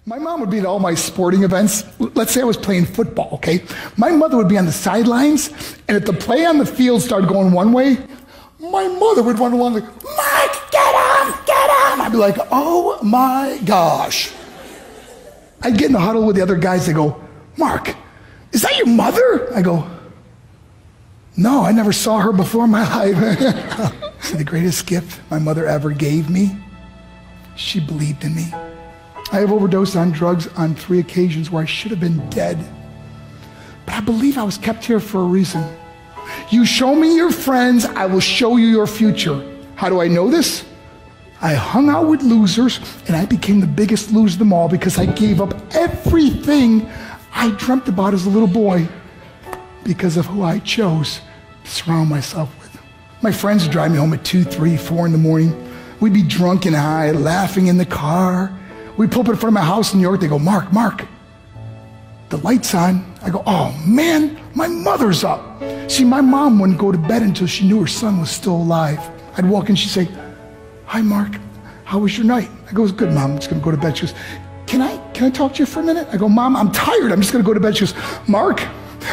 My mom would be at all my sporting events. Let's say I was playing football, okay? My mother would be on the sidelines, and if the play on the field started going one way, my mother would run along like, Mark, get him, get him! I'd be like, oh my gosh. I'd get in the huddle with the other guys. They go, Mark, is that your mother? I go, no, I never saw her before in my life. See, the greatest gift my mother ever gave me, she believed in me. I have overdosed on drugs on 3 occasions where I should have been dead. But I believe I was kept here for a reason. You show me your friends, I will show you your future. How do I know this? I hung out with losers, and I became the biggest loser of them all because I gave up everything I dreamt about as a little boy because of who I chose to surround myself with. My friends would drive me home at 2, 3, 4 in the morning. We'd be drunk and high, laughing in the car. We'd pull up in front of my house in New York. They go, Mark, the light's on. I go, oh man, my mother's up. See, my mom wouldn't go to bed until she knew her son was still alive. I'd walk in, she'd say, hi Mark, how was your night? I go, it's good, Mom, I'm just gonna go to bed. She goes, can I talk to you for a minute? I go, Mom, I'm tired, I'm just gonna go to bed. She goes, Mark,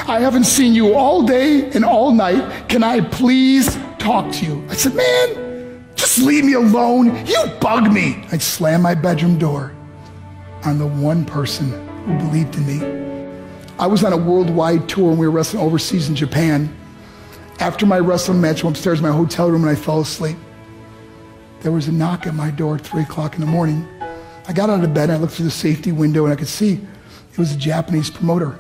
I haven't seen you all day and all night. Can I please talk to you? I said, man, just leave me alone. You bug me. I'd slam my bedroom door on the one person who believed in me. I was on a worldwide tour and we were wrestling overseas in Japan. After my wrestling match, I went upstairs in my hotel room and I fell asleep. There was a knock at my door at 3 o'clock in the morning. I got out of bed and I looked through the safety window and I could see it was a Japanese promoter.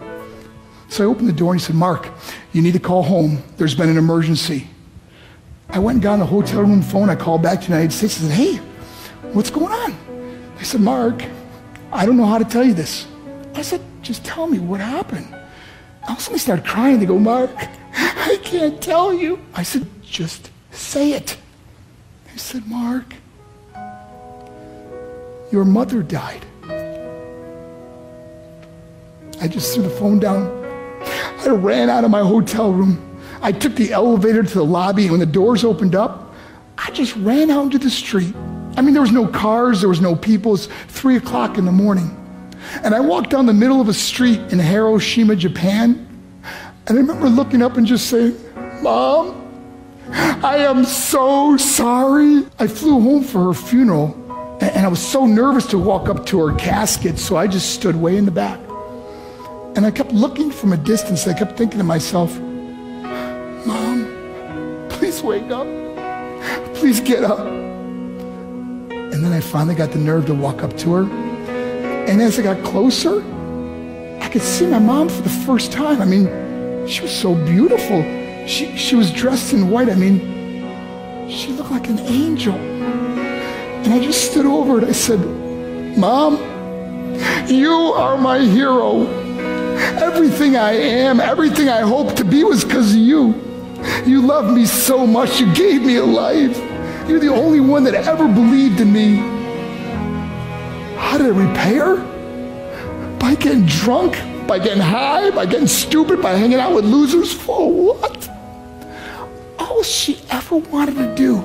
So I opened the door and he said, Mark, you need to call home. There's been an emergency. I went and got on the hotel room phone. I called back to the United States and said, hey, what's going on? I said, Mark, I don't know how to tell you this. I said, just tell me what happened. All of a sudden they started crying. They go, Mark, I can't tell you. I said, just say it. They said, Mark, your mother died. I just threw the phone down. I ran out of my hotel room. I took the elevator to the lobby, and when the doors opened up, I just ran out into the street. I mean, there was no cars, there was no people. It was 3 o'clock in the morning. And I walked down the middle of a street in Hiroshima, Japan, and I remember looking up and just saying, Mom, I am so sorry. I flew home for her funeral, and I was so nervous to walk up to her casket, so I just stood way in the back. And I kept looking from a distance. I kept thinking to myself, Mom, please wake up. Please get up. And then I finally got the nerve to walk up to her. And as I got closer, I could see my mom for the first time. I mean, she was so beautiful. She was dressed in white. I mean, she looked like an angel. And I just stood over and I said, Mom, you are my hero. Everything I am, everything I hope to be was because of you. You loved me so much, you gave me a life. You're the only one that ever believed in me. How did I repay her? By getting drunk, by getting high, by getting stupid, by hanging out with losers? For what? All she ever wanted to do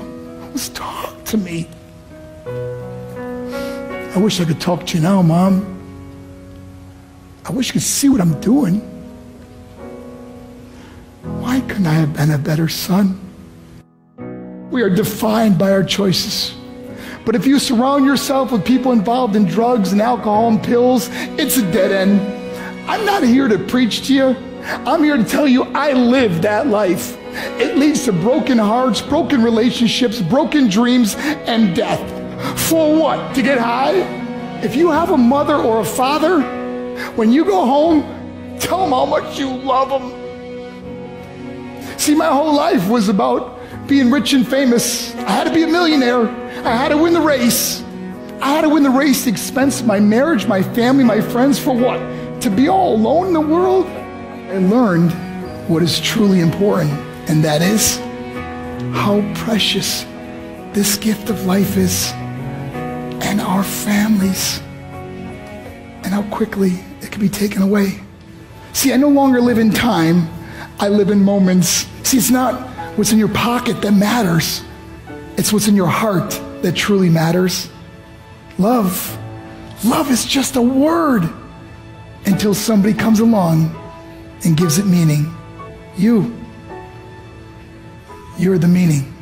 was talk to me. I wish I could talk to you now, Mom. I wish you could see what I'm doing. Why couldn't I have been a better son? We are defined by our choices. But if you surround yourself with people involved in drugs and alcohol and pills, it's a dead end. I'm not here to preach to you. I'm here to tell you I lived that life. It leads to broken hearts, broken relationships, broken dreams, and death. For what? To get high? If you have a mother or a father, when you go home, tell them how much you love them. See, my whole life was about being rich and famous. I had to be a millionaire. I had to win the race. I had to win the race at the expense of my marriage, my family, my friends. For what? To be all alone in the world? I learned what is truly important, and that is how precious this gift of life is, and our families, and how quickly it can be taken away. See, I no longer live in time, I live in moments. See, it's not what's in your pocket that matters. It's what's in your heart that truly matters. Love Love is just a word until somebody comes along and gives it meaning. You're the meaning.